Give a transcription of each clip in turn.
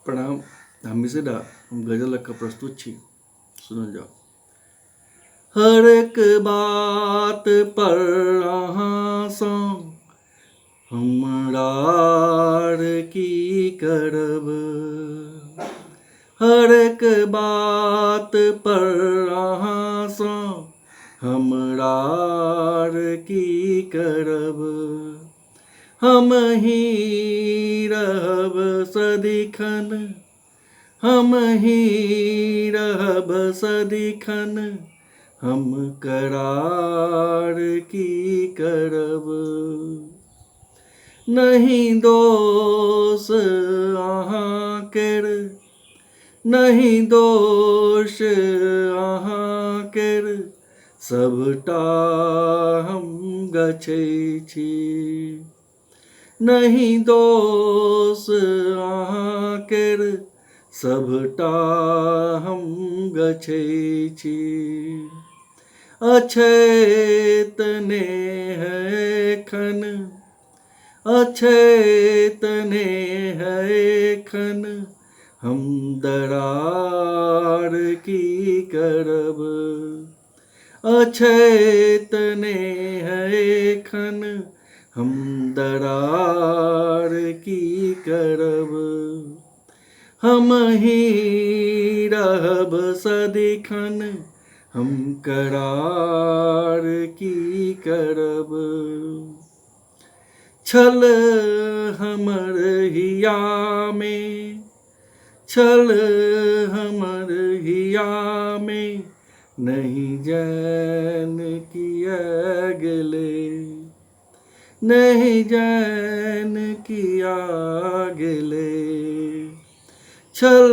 प्रणाम। हमेशा हम गजल का प्रस्तुत छी, सुनल जाओ। हर एक बात पर अहाँ सँ हमरा आर की करब, हर एक बात पर अहाँ सँ हमरा आर की करब। हम ही रहब सदिखन, हम ही रहब सदिखन, हम करार की करब। नहीं दोष अहाँ केर, नहीं दोष अहाँ केर, सबटा हम गछै छी। नहीं दोष अहाँ केर, सबटा हम गछै छी। अछैत नेह एखन, अछैत नेह एखन, हम दरार की करब। अछैत नेह एखन, हम दरार की करब। हम ही रहब सदिखन, हम करार की करब। छल हमर हिया में, छल हमर हिया में, नहीं जान किया गेले, नहीं जान किया गेले। छल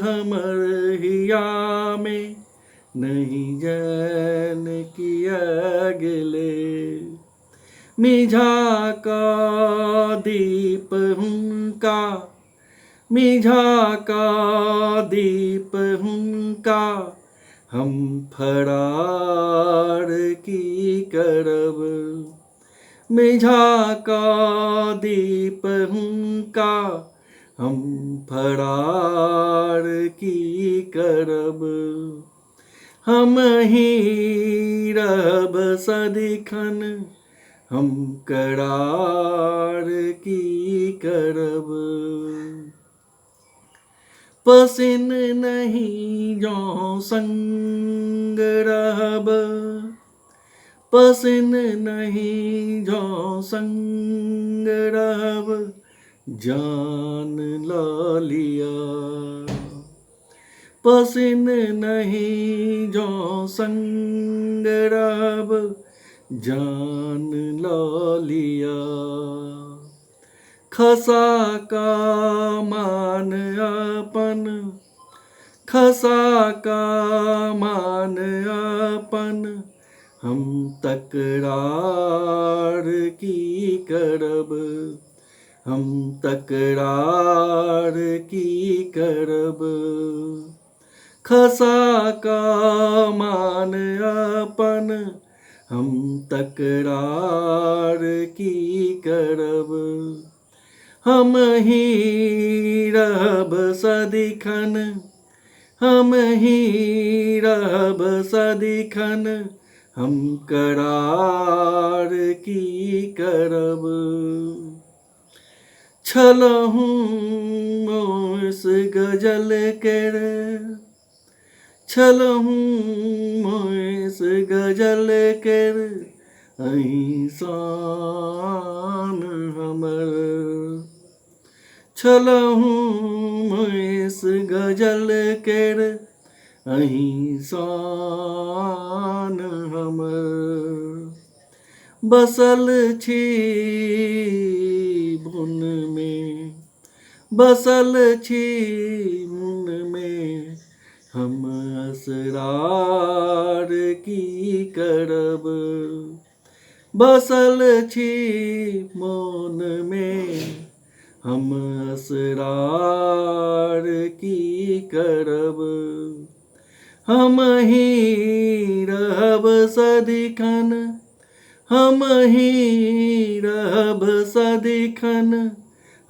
हमर हिया में, नहीं जान किया गेले। मिझा का दीप हुनका, मिझा का दीप हुनका, हम फरार की करब। मिझा का दीप हुनका, हम फरार की करब। हम ही रहब सदिखन, हम करार की करब। पसिन नहीं जो संग रहब, पसिन नहीं जो संग रहब, जान ला लिया। पसिन नहीं जो संग रहब, जान ला लिया। खसा का मान अपन, खसा का मान अपन, हम तकरार की करब। हम तकरार की करब। खसा का मान अपन, हम तकरार की करब। हम ही रहब सदिखन, हम ही रहब सदिखन, हम करार की करब। छलहु मोस गजल केर, छलहु मोस गजल केर, अहीं शान हमर। छलहु मोस गजल केर, अहीं शान हमर। बसल छी भुन में, बसल छी भुन में, हम असरार की करब। बसल छी मौन में, हम असरार की करब। हम ही रहब सदिखन, हम ही रहब सदिखन,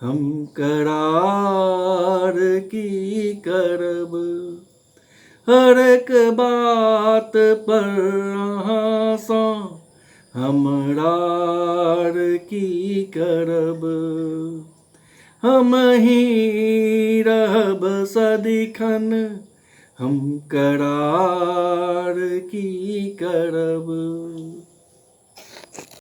हम करार हर एक बात पर आसा हमरा की करब, हम ही रहब सदिखन हम करार की करब।